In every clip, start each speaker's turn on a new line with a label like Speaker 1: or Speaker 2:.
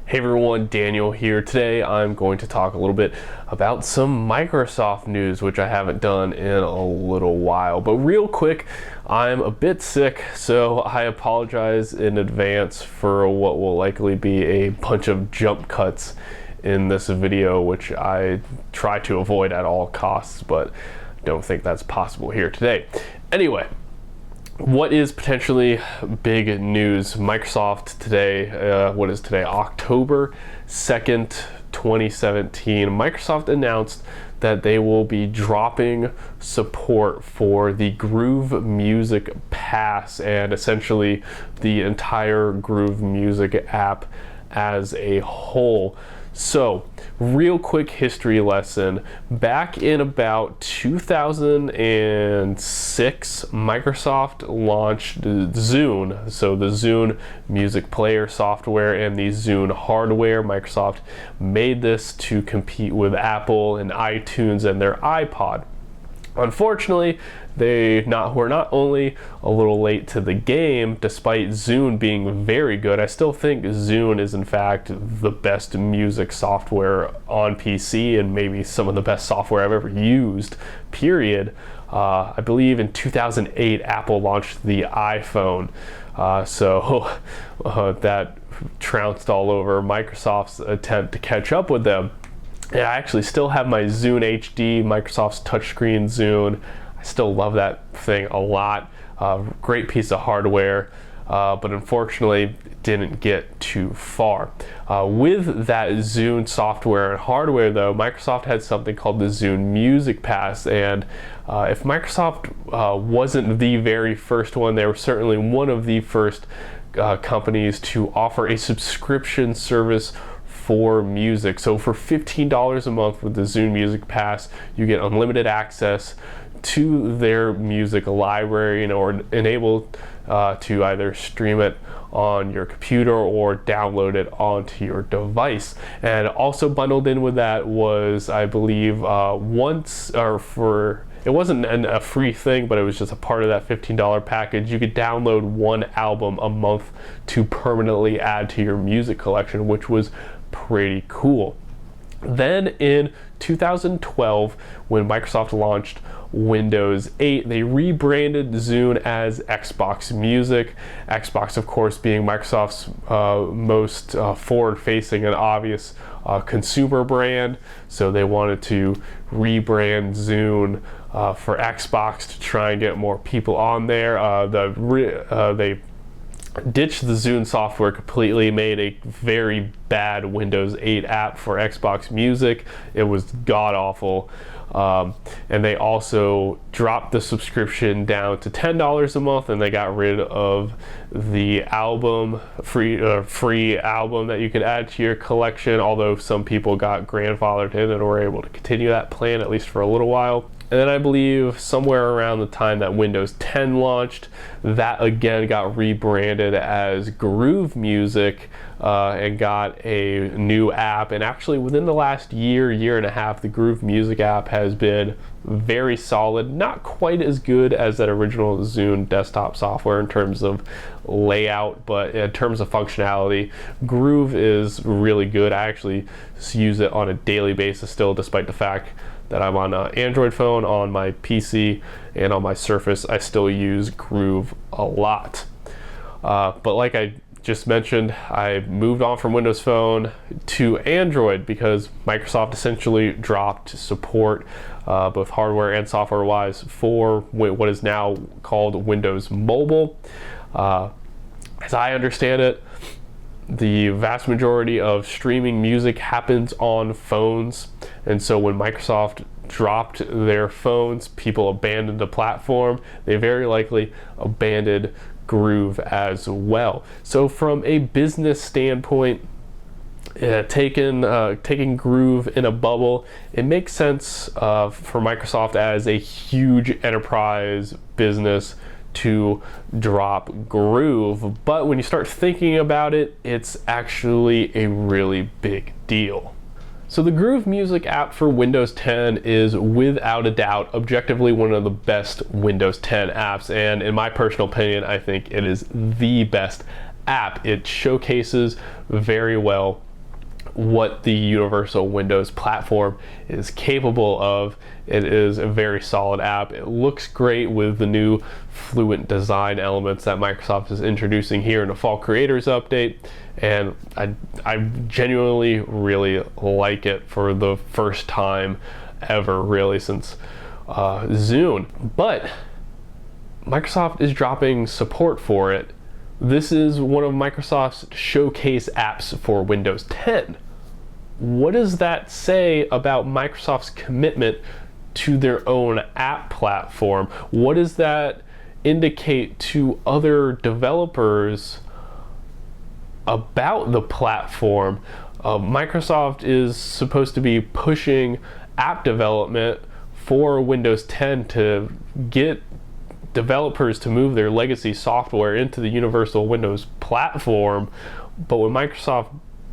Speaker 1: Hey everyone, Daniel here. Today I'm going to talk a little bit about some Microsoft news, which I haven't done in a little while. But real quick, I'm a bit sick, so I apologize in advance for what will likely be a bunch of jump cuts in this video, which I try to avoid at all costs, but don't think that's possible here today. Anyway, what is potentially big news? Microsoft today, what is today? October 2nd, 2017. Microsoft announced that they will be dropping support for the Groove Music Pass and essentially the entire Groove Music app as a whole. So, real quick history lesson. Back in about 2006, Microsoft launched Zune. So the Zune music player software and the Zune hardware. Microsoft made this to compete with Apple and iTunes and their iPod. Unfortunately, they were not only a little late to the game, despite Zune being very good. I still think Zune is in fact the best music software on PC and maybe some of the best software I've ever used, period. I believe in 2008 Apple launched the iPhone, so that trounced all over Microsoft's attempt to catch up with them. And I actually still have my Zune HD, Microsoft's touchscreen Zune. I still love that thing a lot. Great piece of hardware, but unfortunately didn't get too far. With that Zune software and hardware though, Microsoft had something called the Zune Music Pass, and if Microsoft wasn't the very first one, they were certainly one of the first companies to offer a subscription service for music. So for $15 a month with the Zune Music Pass, you get unlimited access to their music library, or enable to either stream it on your computer or download it onto your device. And also bundled in with that was, I believe, it wasn't a free thing, but it was just a part of that $15 package. You could download one album a month to permanently add to your music collection, which was pretty cool. Then in 2012, when Microsoft launched Windows 8, they rebranded Zune as Xbox Music. Xbox, of course, being Microsoft's most forward-facing and obvious consumer brand. So they wanted to rebrand Zune for Xbox to try and get more people on there. They ditched the Zune software completely, made a very bad Windows 8 app for Xbox Music. It was god-awful. And they also dropped the subscription down to $10 a month, and they got rid of the album, free album that you could add to your collection, although some people got grandfathered in and were able to continue that plan at least for a little while. And then I believe somewhere around the time that Windows 10 launched, that again got rebranded as Groove Music and got a new app. And actually within the last year and a half, the Groove Music app has been very solid. Not quite as good as that original Zune desktop software in terms of layout, but in terms of functionality, Groove is really good. I actually use it on a daily basis still, despite the fact that I'm on an Android phone, on my PC, and on my Surface. I still use Groove a lot. But like I just mentioned, I moved on from Windows Phone to Android because Microsoft essentially dropped support, both hardware and software-wise, for what is now called Windows Mobile. As I understand it, the vast majority of streaming music happens on phones, and so when Microsoft dropped their phones, people abandoned the platform. They very likely abandoned Groove as well. So from a business standpoint, taking Groove in a bubble, it makes sense for Microsoft as a huge enterprise business to drop Groove, but when you start thinking about it, it's actually a really big deal. So the Groove Music app for Windows 10 is without a doubt objectively one of the best Windows 10 apps, and in my personal opinion, I think it is the best app. It showcases very well what the Universal Windows platform is capable of. It is a very solid app. It looks great with the new Fluent design elements that Microsoft is introducing here in the Fall Creators Update, and I genuinely really like it for the first time ever, really, since Zune. But Microsoft is dropping support for it. This is one of Microsoft's showcase apps for Windows 10. What does that say about Microsoft's commitment to their own app platform? What does that indicate to other developers about the platform? Microsoft is supposed to be pushing app development for Windows 10 to get developers to move their legacy software into the Universal Windows platform. But when Microsoft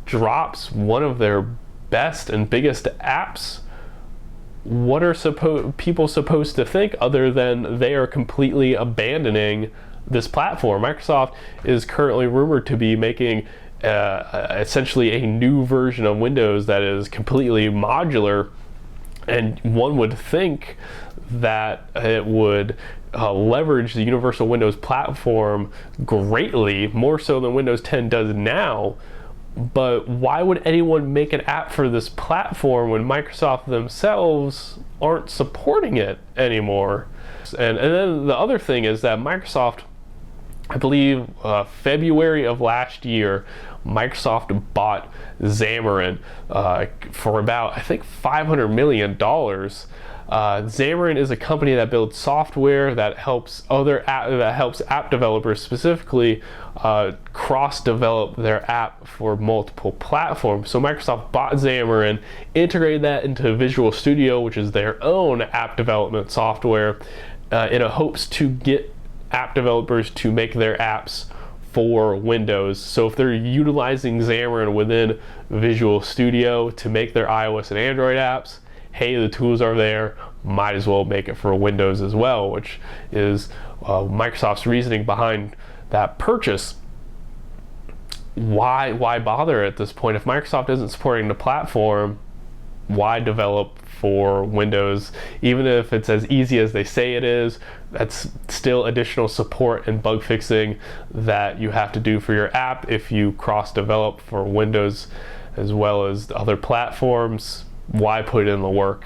Speaker 1: drops one of their best and biggest apps, what are people supposed to think other than they are completely abandoning this platform? Microsoft is currently rumored to be making essentially a new version of Windows that is completely modular, and one would think that it would leverage the Universal Windows platform greatly, more so than Windows 10 does now. But why would anyone make an app for this platform when Microsoft themselves aren't supporting it anymore? And then the other thing is that Microsoft, I believe February of last year, Microsoft bought Xamarin for about, I think, $500 million. Xamarin is a company that builds software that helps app developers specifically cross-develop their app for multiple platforms. So Microsoft bought Xamarin, integrated that into Visual Studio, which is their own app development software, in a hopes to get app developers to make their apps for Windows. So if they're utilizing Xamarin within Visual Studio to make their iOS and Android apps, hey, the tools are there, might as well make it for Windows as well, which is Microsoft's reasoning behind that purchase. Why bother at this point? If Microsoft isn't supporting the platform, why develop for Windows? Even if it's as easy as they say it is, that's still additional support and bug fixing that you have to do for your app if you cross-develop for Windows as well as other platforms. Why put in the work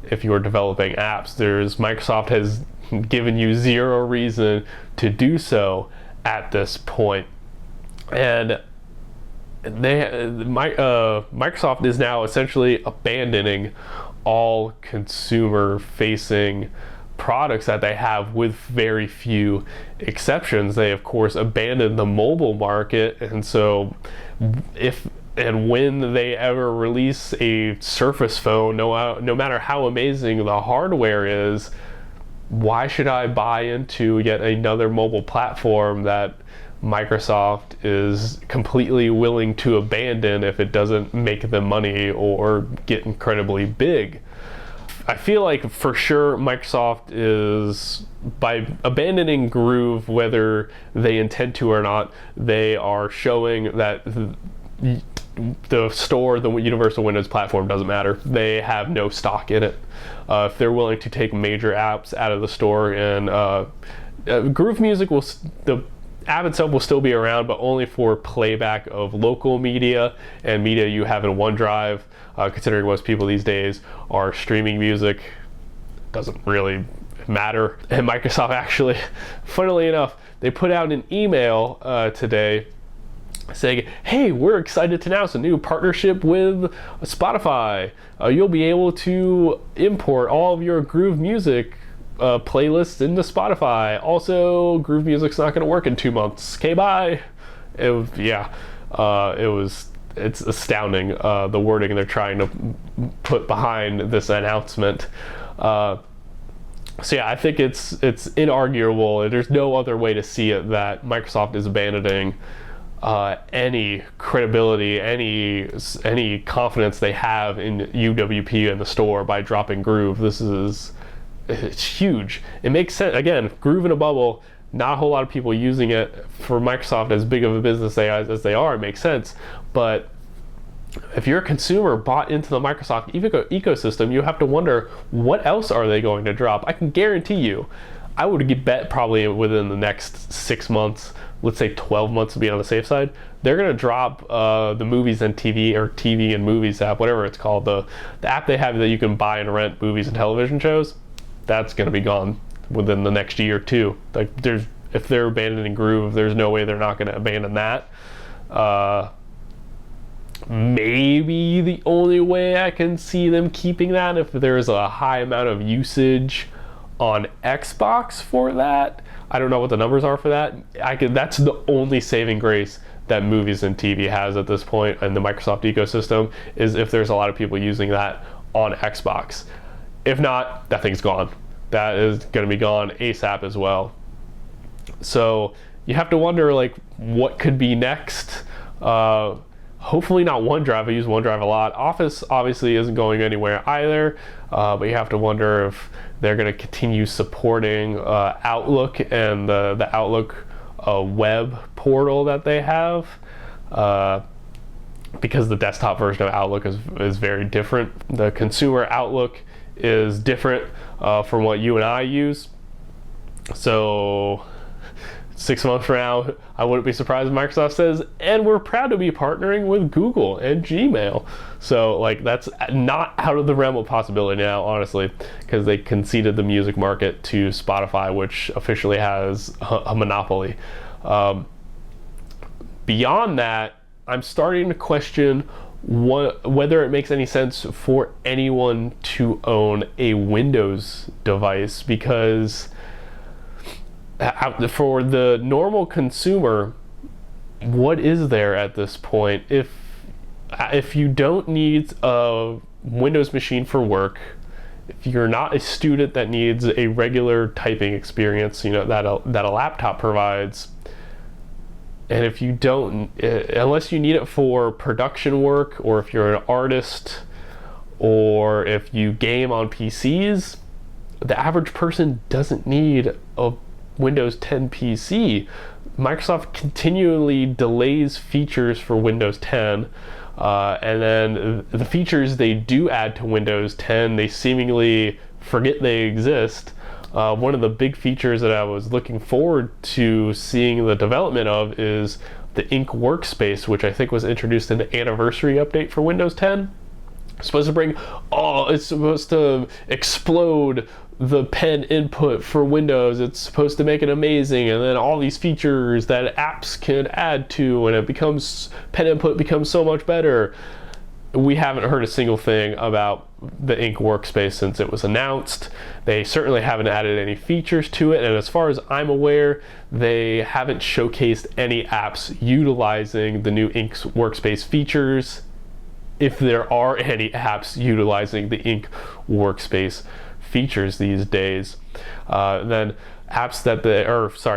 Speaker 1: if you're developing apps? Microsoft has given you zero reason to do so at this point. And Microsoft is now essentially abandoning all consumer-facing products that they have, with very few exceptions. They, of course, abandoned the mobile market, and so when they ever release a Surface phone, no matter how amazing the hardware is, why should I buy into yet another mobile platform that Microsoft is completely willing to abandon if it doesn't make them money or get incredibly big? I feel like for sure Microsoft is, by abandoning Groove, whether they intend to or not, they are showing that the store, the Universal Windows platform, doesn't matter. They have no stock in it. If they're willing to take major apps out of the store, and Groove Music the app itself will still be around, but only for playback of local media and media you have in OneDrive. Considering most people these days are streaming music, doesn't really matter. And Microsoft actually, funnily enough, they put out an email today saying, hey, we're excited to announce a new partnership with Spotify. You'll be able to import all of your Groove Music playlists into Spotify. Also, Groove Music's not going to work in 2 months. Okay, bye. It's astounding, the wording they're trying to put behind this announcement. So yeah, I think it's inarguable. There's no other way to see it that Microsoft is abandoning any credibility, any confidence they have in UWP in the store by dropping Groove. It's huge. It makes sense. Again, Groove in a bubble, not a whole lot of people using it. For Microsoft, as big of a business as they are, it makes sense. But if you're a consumer bought into the Microsoft ecosystem, you have to wonder, what else are they going to drop? I can guarantee you, I would bet probably within the next 6 months, let's say 12 months to be on the safe side, they're going to drop the movies and TV, or TV and movies app, whatever it's called, the app they have that you can buy and rent movies and television shows. That's going to be gone within the next year or two. Like, if they're abandoning Groove, there's no way they're not going to abandon that. Maybe the only way I can see them keeping that if there's a high amount of usage on Xbox for that. I don't know what the numbers are for that. That's the only saving grace that movies and TV has at this point in the Microsoft ecosystem, is if there's a lot of people using that on Xbox. If not, that thing's gone. That is going to be gone ASAP as well. So you have to wonder, like, what could be next. Hopefully not OneDrive. I use OneDrive a lot. Office obviously isn't going anywhere either, but you have to wonder if they're going to continue supporting Outlook and the Outlook web portal that they have, because the desktop version of Outlook is very different. The consumer Outlook is different from what you and I use. So 6 months from now, I wouldn't be surprised if Microsoft says, and we're proud to be partnering with Google and Gmail. So, like, that's not out of the realm of possibility now, honestly, because they conceded the music market to Spotify, which officially has a monopoly. Beyond that, I'm starting to question whether it makes any sense for anyone to own a Windows device, because for the normal consumer, what is there at this point? If you don't need a Windows machine for work, if you're not a student that needs a regular typing experience, that a laptop provides, and if you don't, unless you need it for production work, or if you're an artist, or if you game on PCs, the average person doesn't need a Windows 10 PC. Microsoft continually delays features for Windows 10, and then the features they do add to Windows 10, they seemingly forget they exist. One of the big features that I was looking forward to seeing the development of is the Ink Workspace, which I think was introduced in the anniversary update for Windows 10. It's supposed to explode the pen input for Windows. It's supposed to make it amazing, and then all these features that apps can add to, and pen input becomes so much better. We haven't heard a single thing about the Ink Workspace since it was announced. They certainly haven't added any features to it, and as far as I'm aware, they haven't showcased any apps utilizing the new Ink Workspace features, if there are any apps utilizing the Ink Workspace features these days. Then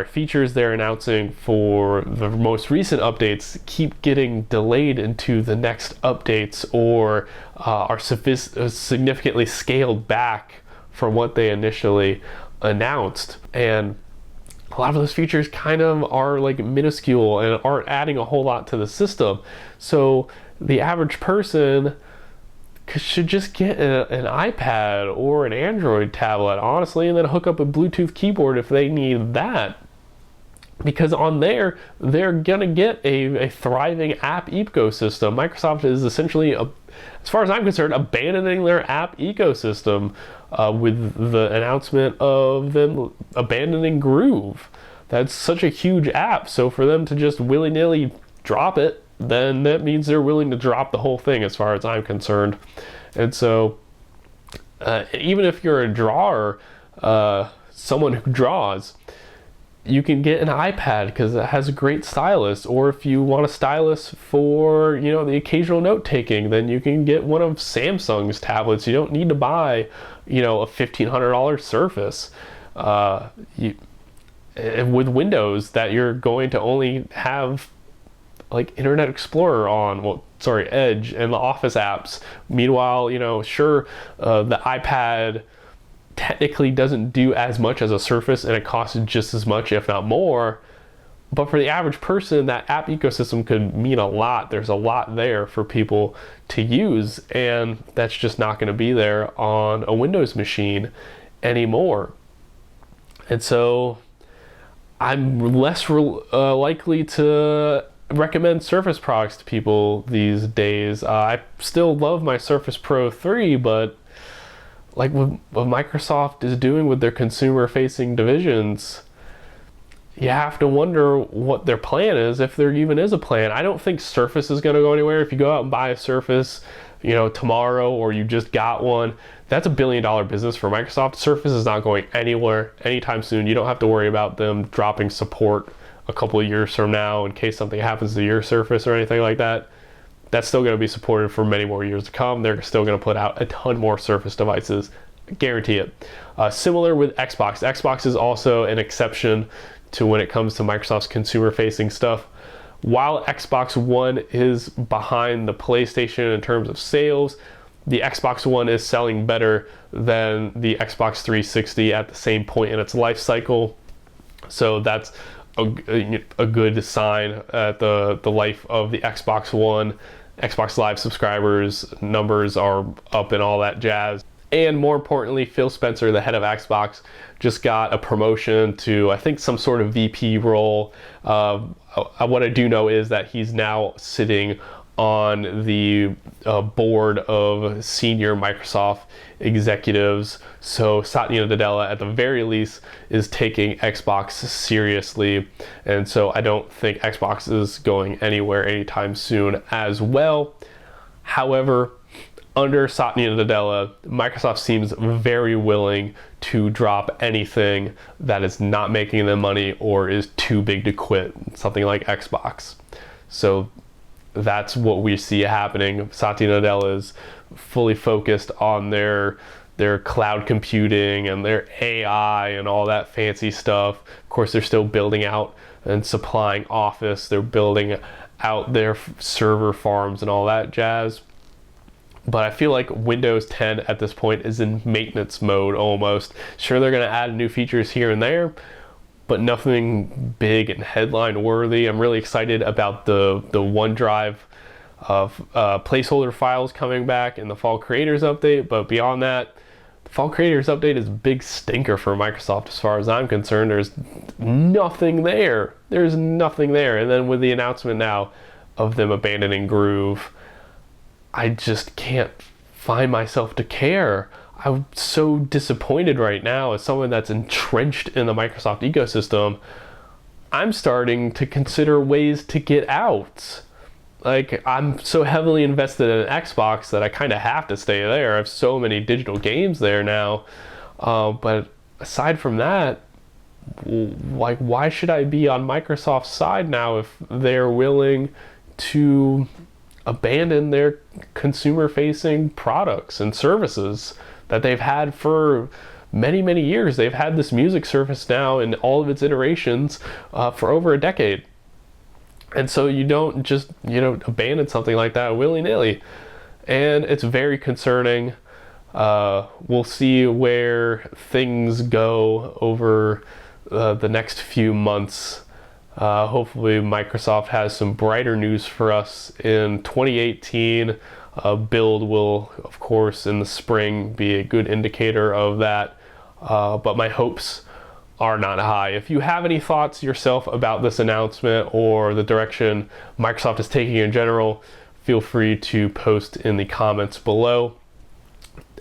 Speaker 1: features they're announcing for the most recent updates keep getting delayed into the next updates, or are significantly scaled back from what they initially announced. And a lot of those features kind of are like minuscule and aren't adding a whole lot to the system. So the average person should just get an iPad or an Android tablet, honestly, and then hook up a Bluetooth keyboard if they need that. Because on there, they're gonna get a thriving app ecosystem. Microsoft is essentially, as far as I'm concerned, abandoning their app ecosystem with the announcement of them abandoning Groove. That's such a huge app, so for them to just willy-nilly drop it, then that means they're willing to drop the whole thing, as far as I'm concerned. And so even if you're a drawer, someone who draws, you can get an iPad because it has a great stylus. Or if you want a stylus for the occasional note taking, then you can get one of Samsung's tablets. You don't need to buy a $1,500 Surface. With Windows, that you're going to only have like Internet Explorer on, Edge and the Office apps. Meanwhile, the iPad technically doesn't do as much as a Surface, and it costs just as much, if not more. But for the average person, that app ecosystem could mean a lot. There's a lot there for people to use, and that's just not going to be there on a Windows machine anymore. And so I'm less likely to recommend Surface products to people these days. I still love my Surface Pro 3, but like what Microsoft is doing with their consumer-facing divisions, you have to wonder what their plan is, if there even is a plan. I don't think Surface is going to go anywhere. If you go out and buy a Surface, tomorrow, or you just got one, that's $1 billion business for Microsoft. Surface is not going anywhere anytime soon. You don't have to worry about them dropping support a couple of years from now in case something happens to your Surface or anything like that. That's still going to be supported for many more years to come. They're still going to put out a ton more Surface devices. Guarantee it. Similar with Xbox. Xbox is also an exception to when it comes to Microsoft's consumer-facing stuff. While Xbox One is behind the PlayStation in terms of sales, the Xbox One is selling better than the Xbox 360 at the same point in its life cycle. So that's a good sign at the life of the Xbox One. Xbox Live subscribers numbers are up and all that jazz. And more importantly, Phil Spencer, the head of Xbox, just got a promotion to, I think, some sort of VP role. What I do know is that he's now sitting on the board of senior Microsoft executives. So Satya Nadella, at the very least, is taking Xbox seriously. And so I don't think Xbox is going anywhere anytime soon as well. However, under Satya Nadella, Microsoft seems very willing to drop anything that is not making them money or is too big to quit, something like Xbox. So that's what we see happening. Satya Nadella is fully focused on their cloud computing and their AI and all that fancy stuff. Of course, they're still building out and supplying Office. They're building out their server farms and all that jazz. But I feel like Windows 10 at this point is in maintenance mode almost. Sure, they're going to add new features here and there, but nothing big and headline worthy. I'm really excited about the OneDrive placeholder files coming back in the Fall Creators Update. But beyond that, the Fall Creators Update is a big stinker for Microsoft as far as I'm concerned. There's nothing there. There's nothing there. And then with the announcement now of them abandoning Groove, I just can't find myself to care. I'm so disappointed right now as someone that's entrenched in the Microsoft ecosystem. I'm starting to consider ways to get out. Like, I'm so heavily invested in Xbox that I kind of have to stay there. I have so many digital games there now. But aside from that, like, why should I be on Microsoft's side now if they're willing to abandon their consumer-facing products and services that they've had for many, many years? They've had this music service now in all of its iterations for over a decade. And so you don't just, abandon something like that willy-nilly. And it's very concerning. We'll see where things go over the next few months. Hopefully Microsoft has some brighter news for us in 2018. Build will, of course, in the spring be a good indicator of that. But my hopes are not high. If you have any thoughts yourself about this announcement or the direction Microsoft is taking in general, feel free to post in the comments below.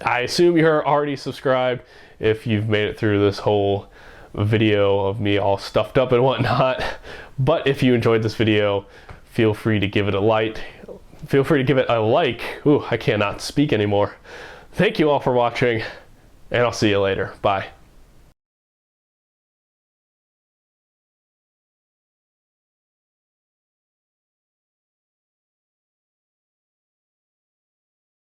Speaker 1: I assume you're already subscribed if you've made it through this whole video of me all stuffed up and whatnot. But if you enjoyed this video, feel free to give it a like. Feel free to give it a like. Ooh, I cannot speak anymore. Thank you all for watching, and I'll see you later. Bye.